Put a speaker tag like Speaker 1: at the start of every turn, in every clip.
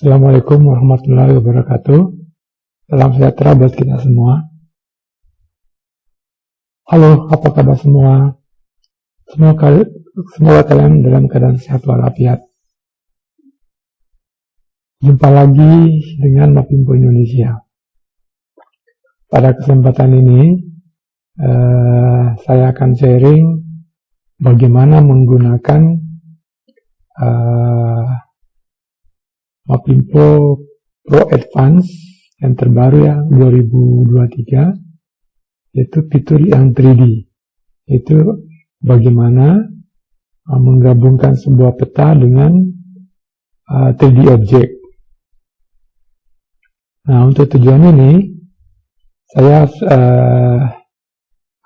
Speaker 1: Assalamualaikum warahmatullahi wabarakatuh. Salam sejahtera buat kita semua. Halo, apa kabar semua? Semoga kalian dalam keadaan sehat walafiat. Jumpa lagi dengan Mapimpo Indonesia. Pada kesempatan ini, saya akan sharing bagaimana menggunakan Mapimpo Pro Advance yang terbaru ya 2023, yaitu fitur yang 3D. Itu bagaimana menggabungkan sebuah peta dengan 3D object. Nah, untuk tujuan ini saya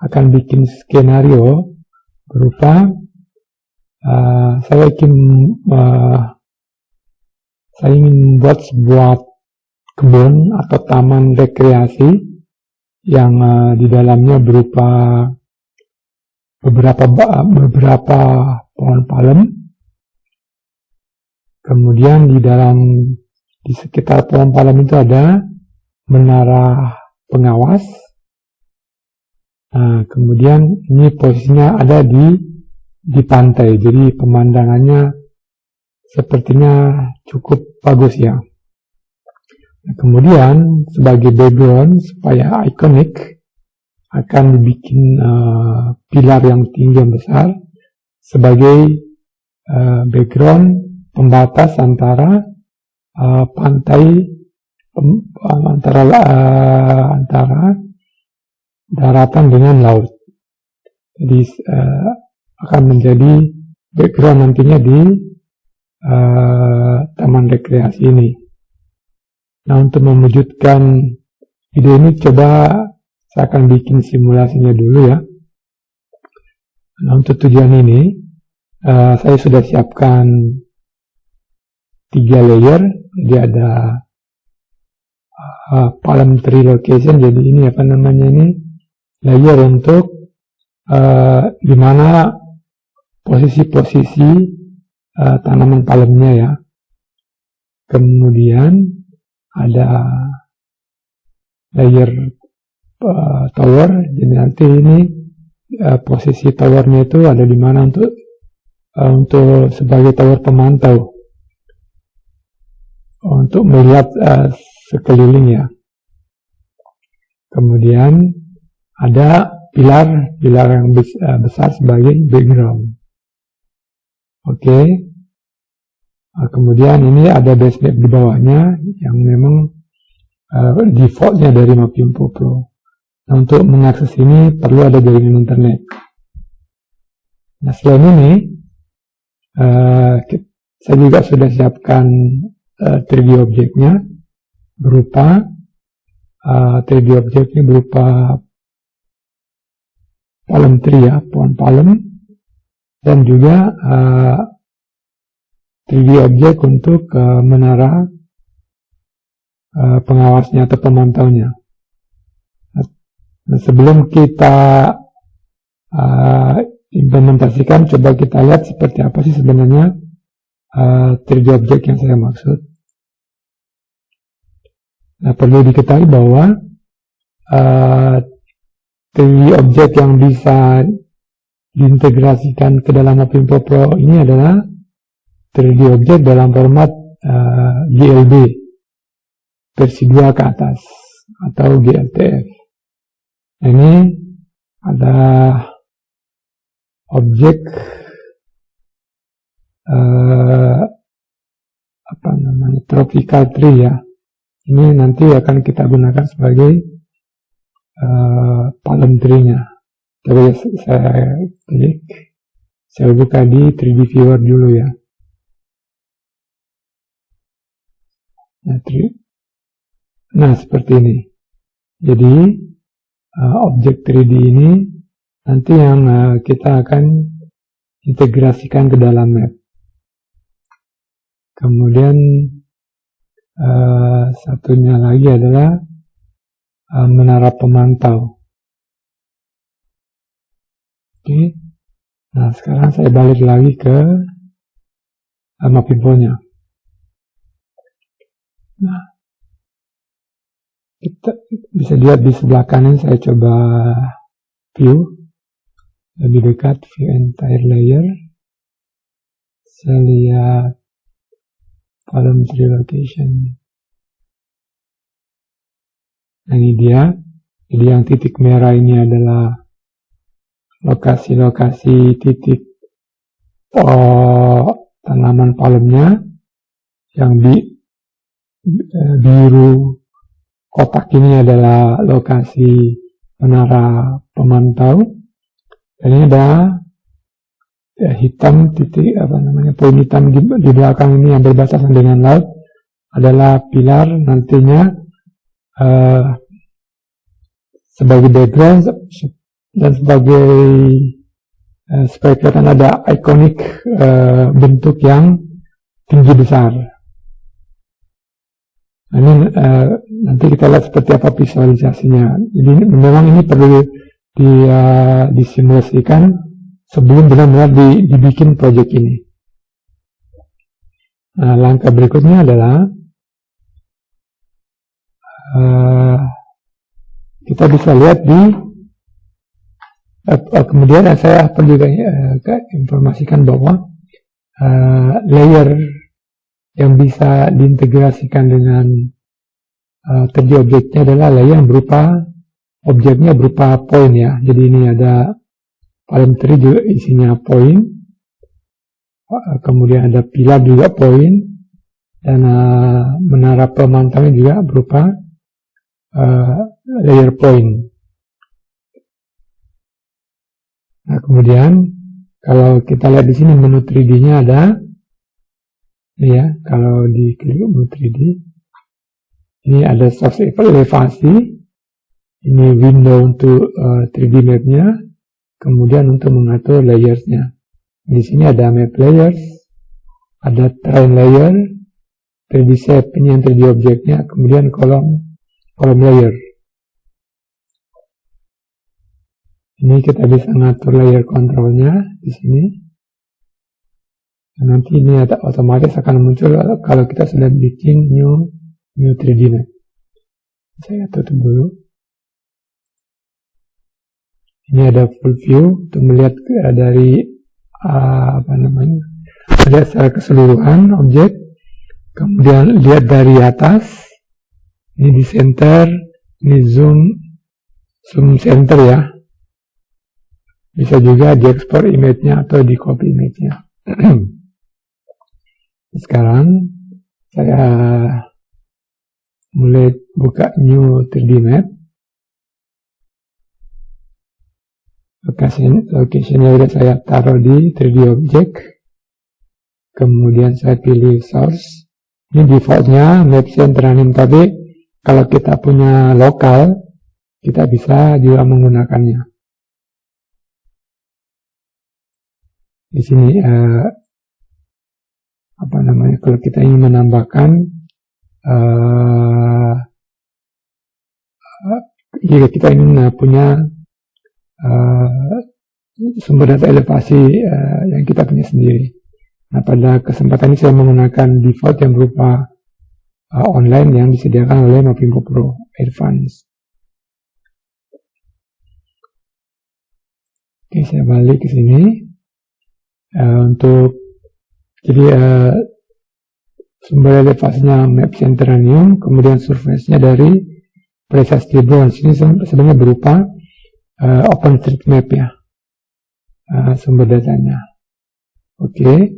Speaker 1: akan bikin skenario berupa saya ingin membuat sebuah kebun atau taman rekreasi yang di dalamnya berupa beberapa pohon palem. Kemudian di sekitar pohon palem itu ada menara pengawas. Nah, kemudian ini posisinya ada di pantai, jadi pemandangannya sepertinya cukup bagus ya. Nah, kemudian sebagai background supaya ikonik akan dibikin pilar yang tinggi yang besar sebagai background pembatas antara pantai antara daratan dengan laut. Jadi akan menjadi background nantinya di taman rekreasi ini. Nah, untuk mewujudkan ide ini coba saya akan bikin simulasinya dulu ya. Nah, untuk tujuan ini saya sudah siapkan 3 layer. Jadi ada palm tree location. Jadi ini apa namanya ini layer untuk di mana posisi tanaman palemnya ya. Kemudian ada layer tower. Jadi nanti ini posisi towernya itu ada di mana untuk sebagai tower pemantau untuk melihat sekeliling ya. Kemudian ada pilar yang besar sebagai background. Oke. Kemudian ini ada base map di bawahnya yang memang defaultnya dari Mapimpo Pro. Nah, untuk mengakses ini perlu ada jaringan internet. Nah, selain ini saya juga sudah siapkan 3D objeknya berupa 3D objeknya berupa palm tree ya, pohon palem, dan juga 3D objek untuk menara pengawasnya atau pemantaunya. Nah, sebelum kita implementasikan, coba kita lihat seperti apa sih sebenarnya 3D objek yang saya maksud. Nah, perlu diketahui bahwa 3D objek yang bisa diintegrasikan ke dalam Mapimpo Pro ini adalah 3D objek dalam format GLB versi 2 ke atas atau GLTF. Ini ada objek tropical tree ya. Ini nanti akan kita gunakan sebagai palm tree-nya. Coba saya klik, saya buka di 3D viewer dulu ya. Nah, seperti ini. Jadi objek 3D ini nanti yang kita akan integrasikan ke dalam map. Kemudian satunya lagi adalah menara pemantau. Oke. Nah, sekarang saya balik lagi ke Mapimpo-nya. Nah, kita bisa lihat di sebelah kanan, saya coba view lebih dekat, view entire layer. Saya lihat column 3 location. Nah, ini dia. Jadi yang titik merah ini adalah lokasi-lokasi titik tanaman palmnya. Yang di biru kotak ini adalah lokasi menara pemantau. Dan ini ada hitam titik poin hitam di belakang ini yang berbatasan dengan laut adalah pilar nantinya sebagai background dan sebagai supaya kelihatan ada ikonik bentuk yang tinggi besar. Nah, ini nanti kita lihat seperti apa visualisasinya. Jadi memang ini perlu disimulasikan sebelum benar-benar dibikin proyek ini. Nah, langkah berikutnya adalah kita bisa lihat di kemudian saya perlu juga informasikan bahwa layer yang bisa diintegrasikan dengan 3D objeknya adalah layer yang berupa objeknya berupa poin ya. Jadi ini ada palm tree juga isinya poin, kemudian ada pilar juga poin, dan menara pemantaunya juga berupa layer poin. Nah, kemudian kalau kita lihat di sini menu 3D-nya ada, ini ya, kalau diklik menu 3D, ini ada source elevasi, ini window untuk 3D map-nya, kemudian untuk mengatur layers-nya. Di sini ada map layers, ada terrain layer, 3D shape, ini yang 3D objeknya, kemudian kolom layer. Ini kita bisa ngatur layer controlnya di sini. Dan nanti ini ada otomatis akan muncul kalau kita sudah bikin new 3D map. Saya tutup dulu. Ini ada full view untuk melihat dari melihat secara keseluruhan objek. Kemudian lihat dari atas. Ini di center, ini zoom center ya. Bisa juga diekspor image-nya atau di copy image-nya. Sekarang saya mulai buka new 3D map. Location-nya udah saya taruh di 3D object. Kemudian saya pilih source. Ini defaultnya map centranim, tapi kalau kita punya lokal, kita bisa juga menggunakannya. Di sini kalau kita ingin menambahkan jika kita ingin punya sumber data elevasi yang kita punya sendiri. Nah, pada kesempatan ini saya menggunakan default yang berupa online yang disediakan oleh Mapimpo Pro Advance. Oke, saya balik ke sini. Jadi sumber elevasinya map centranium, kemudian surface-nya dari Prasasti Bronze. Ini sebenarnya berupa OpenStreetMap ya, sumber datanya. Oke,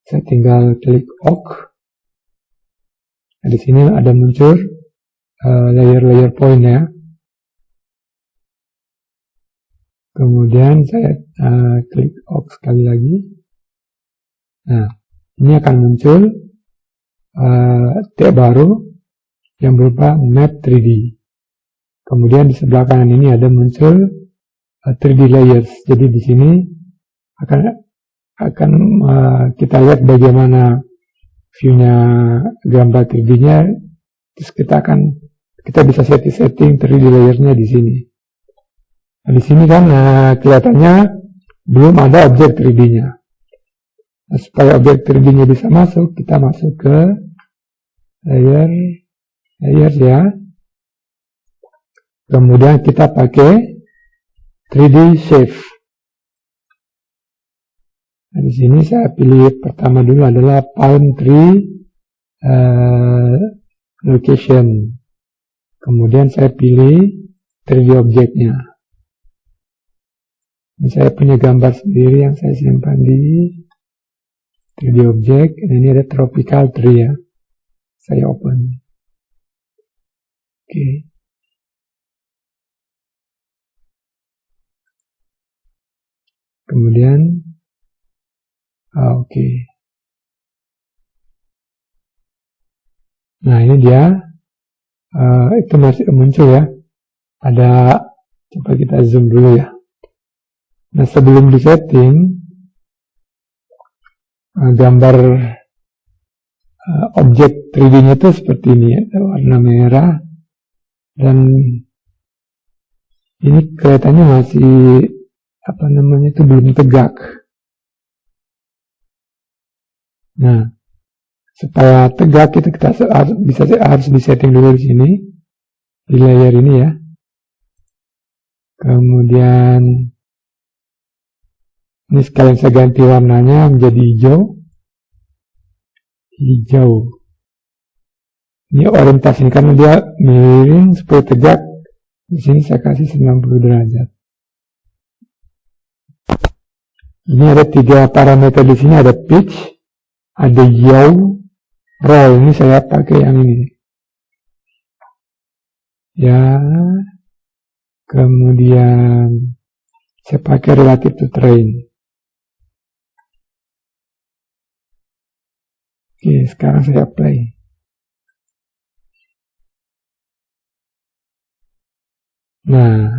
Speaker 1: saya tinggal klik OK. Nah, di sini ada muncul layer point ya. Kemudian saya klik OK sekali lagi. Nah, ini akan muncul tab baru yang berupa map 3D. Kemudian di sebelah kanan ini ada muncul 3D layers. Jadi di sini akan kita lihat bagaimana view-nya gambar 3D-nya. Terus kita bisa setting 3D layer-nya di sini. Nah, di sini kan kelihatannya belum ada objek 3D-nya. Nah, supaya objek 3D-nya bisa masuk, kita masuk ke layers ya. Kemudian kita pakai 3D Shape. Nah, di sini saya pilih pertama dulu adalah palm tree location. Kemudian saya pilih 3D objeknya. Ini saya punya gambar sendiri yang saya simpan di 3D object. Dan ini ada tropical tree ya. Saya open. Oke. Kemudian oke. Nah, ini dia itu masih muncul ya. Ada, coba kita zoom dulu ya. Nah, sebelum di setting gambar objek 3D-nya itu seperti ini ya, warna merah, dan ini kelihatannya masih itu belum tegak. Nah, supaya tegak itu kita harus disetting dulu di sini, di layer ini ya. Kemudian ini sekalian saya ganti warnanya menjadi hijau. Ini orientasi karena dia miring supaya tegak. Di sini saya kasih 90 derajat. Ini ada 3 parameter di sini, ada pitch, ada yaw, roll. Ini saya pakai yang ini. Ya. Kemudian saya pakai relative to terrain. Oke, sekarang saya apply. Nah,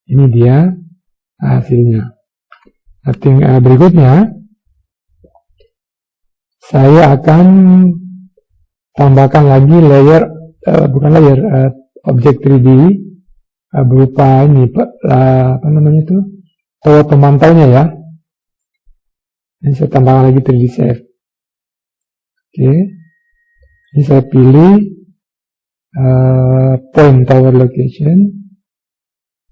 Speaker 1: ini dia hasilnya. Berikutnya, saya akan tambahkan lagi layer, objek 3D berupa ini, tower pemantaunya ya. Ini saya tambahkan lagi 3D Shape. Oke, ini saya pilih point tower location,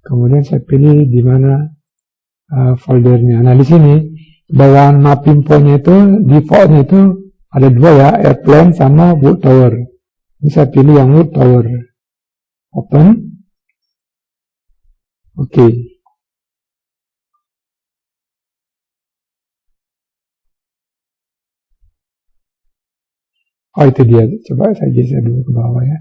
Speaker 1: kemudian saya pilih di mana foldernya. Nah, di sini bawaan Mapinfo-nya itu defaultnya itu ada 2 ya, airplane sama wood tower. Ini saya pilih yang wood tower. Open. Oke. Oh, itu dia. Coba saya geser dulu ke bawah ya.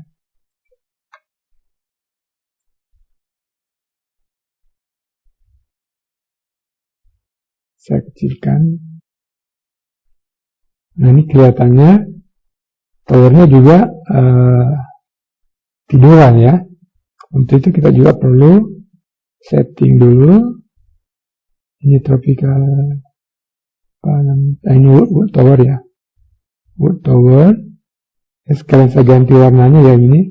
Speaker 1: Saya kecilkan. Nah, ini kelihatannya towernya juga tiduran ya. Untuk itu kita juga perlu setting dulu. Ini tropical, ini wood tower ya. Wood tower. Sekalian saya ganti warnanya ya ini.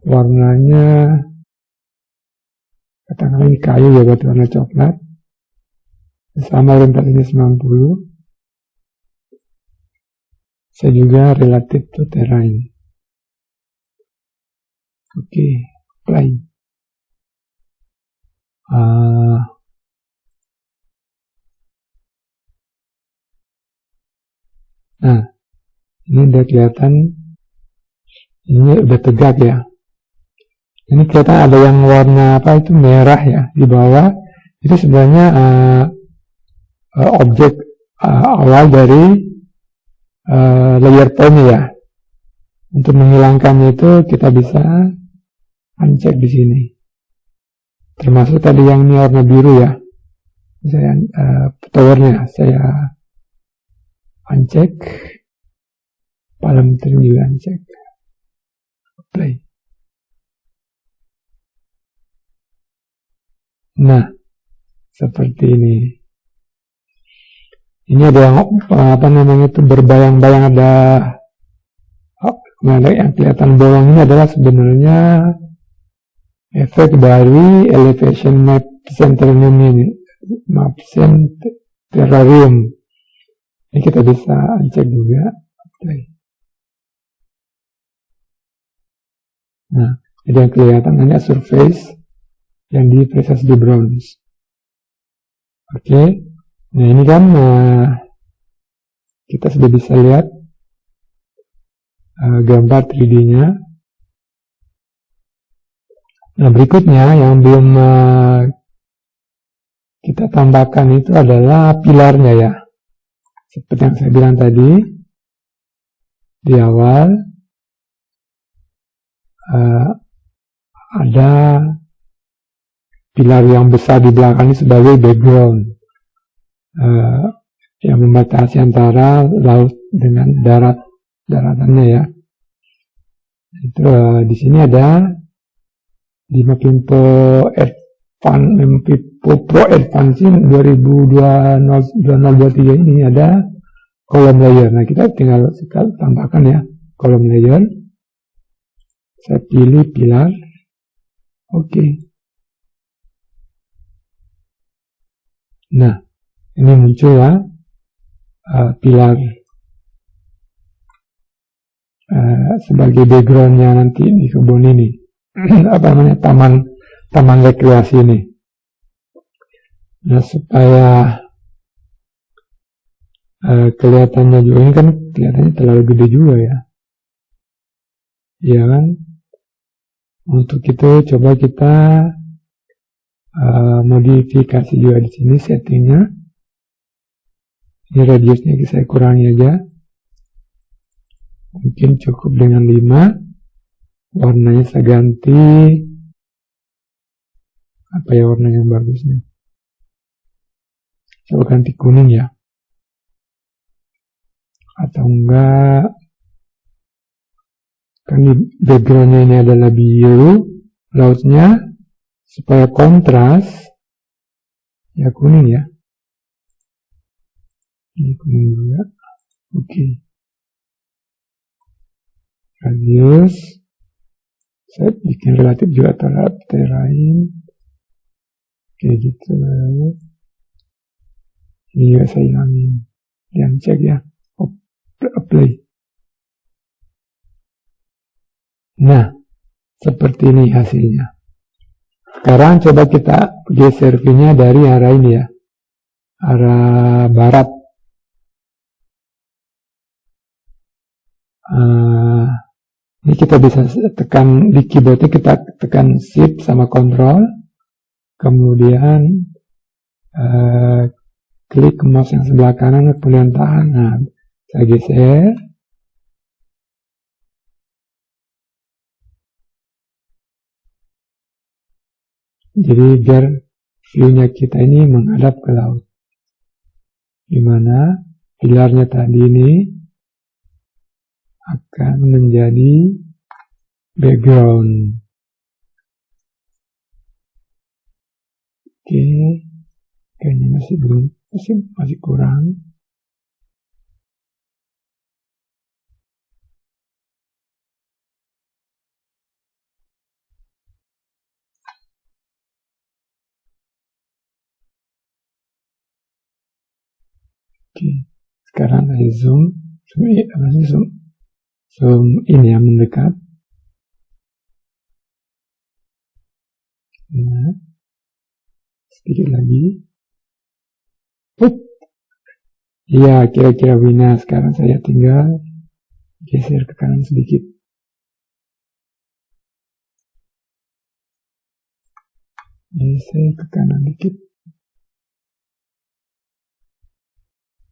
Speaker 1: Warnanya katakanlah ini kayu ya, berarti warna coklat. Sama orientasinya 90. Saya juga relative to terrain. Oke, apply. Nah, ini udah kelihatan, ini udah tegak ya. Ini kelihatan ada yang warna merah ya di bawah. Itu sebenarnya objek awal dari layer point ya. Untuk menghilangkannya itu kita bisa uncheck di sini. Termasuk tadi yang ini warna biru ya. Saya towernya saya uncheck. Palm tree juga uncheck. Apply. Nah, seperti ini. Ini ada yang berbayang-bayang, ada yang kelihatan bolong ini adalah sebenarnya efek dari elevation map terrarium. Ini kita bisa uncheck juga. Nah, jadi yang kelihatan hanya surface yang di proses di bronze. Oke. Nah, ini kan kita sudah bisa lihat gambar 3D-nya. Nah, berikutnya yang belum kita tambahkan itu adalah pilarnya ya. Seperti yang saya bilang tadi di awal, ada pilar yang besar di belakang ini sebagai background yang membatasi antara laut dengan daratannya ya. Itu di sini ada di Mapimpo Pro Advancing 2023 ini ada column layer. Nah, kita tinggal tambahkan ya column layer. Saya pilih pilar. Oke. Nah, ini muncul ya pilar sebagai backgroundnya nanti di kebun ini. Apa namanya, taman rekreasi ini. Nah, supaya kelihatannya juga, ini kan kelihatannya terlalu gede juga ya. Iya kan? Untuk itu coba kita modifikasi juga di sini settingnya. Ini radiusnya saya kurangi aja. Mungkin cukup dengan 5. Warnanya saya ganti. Apa ya warnanya yang bagus nih? Coba ganti kuning ya. Atau enggak, kan di backgroundnya ini adalah biru, lautnya, supaya kontras, ya kuning ya. Ini kuning juga. Oke. Radius, saya bikin relatif juga terlain. Kayak gitu. Ini juga saya hilangin. Yang cek ya. Apply. Nah, seperti ini hasilnya. Sekarang coba kita geser view-nya dari arah ini ya. Arah barat. Ini kita bisa tekan di keyboardnya, kita tekan shift sama control. Kemudian klik mouse yang sebelah kanan, kemudian tahan. Nah, saya geser. Jadi biar view-nya kita ini menghadap ke laut. Dimana pilarnya tadi ini akan menjadi background. Oke. Kayaknya masih kurang. Oke, sekarang saya zoom ini ya, mendekat. Nah, sedikit lagi. Iya, kira-kira Wina. Sekarang saya tinggal geser ke kanan sedikit. Geser ke kanan dikit.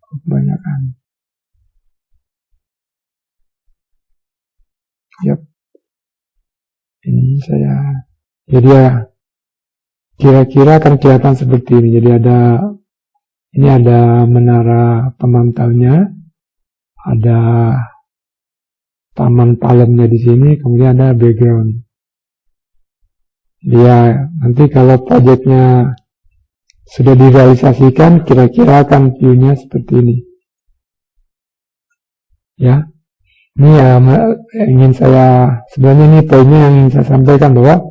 Speaker 1: Kebanyakan. Yap. Ini saya. Jadi ya, kira-kira akan kelihatan seperti ini. Jadi ini ada menara pemantaunya, ada taman palemnya di sini, kemudian ada background. Ya, nanti kalau proyeknya sudah direalisasikan, kira-kira akan view-nya seperti ini. Ya, ini sebenarnya ini poinnya yang ingin saya sampaikan bahwa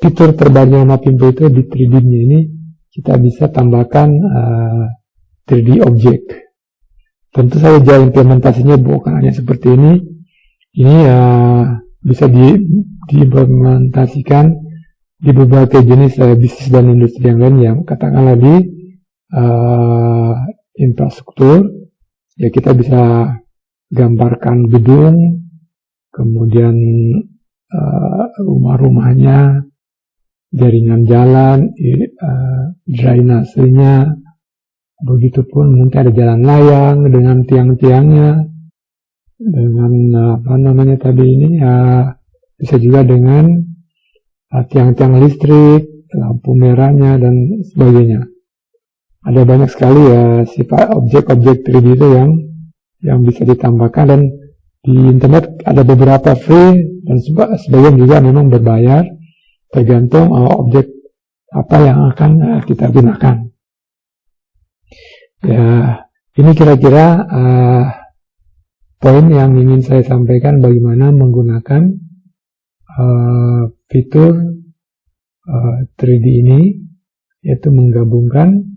Speaker 1: fitur terbarunya Mapimpo itu di 3D-nya ini kita bisa tambahkan 3D object. Tentu saja implementasinya bukan hanya seperti ini. Ini bisa diimplementasikan di berbagai jenis bisnis dan industri yang lain, yang katakanlah di infrastruktur, ya kita bisa gambarkan gedung, kemudian rumah-rumahnya, jaringan jalan, drainasenya, begitupun mungkin ada jalan layang dengan tiang-tiangnya, dengan bisa juga dengan tiang-tiang listrik, lampu merahnya dan sebagainya. Ada banyak sekali sifat objek-objek 3D itu yang bisa ditambahkan, dan di internet ada beberapa free dan sebagian juga memang berbayar, tergantung objek apa yang akan kita gunakan. Ya, ini kira-kira poin yang ingin saya sampaikan bagaimana menggunakan fitur 3D ini, yaitu menggabungkan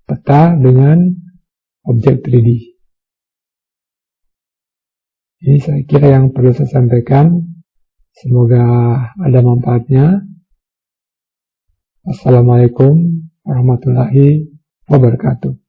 Speaker 1: peta dengan objek 3D. Ini saya kira yang perlu saya sampaikan. Semoga ada manfaatnya. Assalamualaikum warahmatullahi wabarakatuh.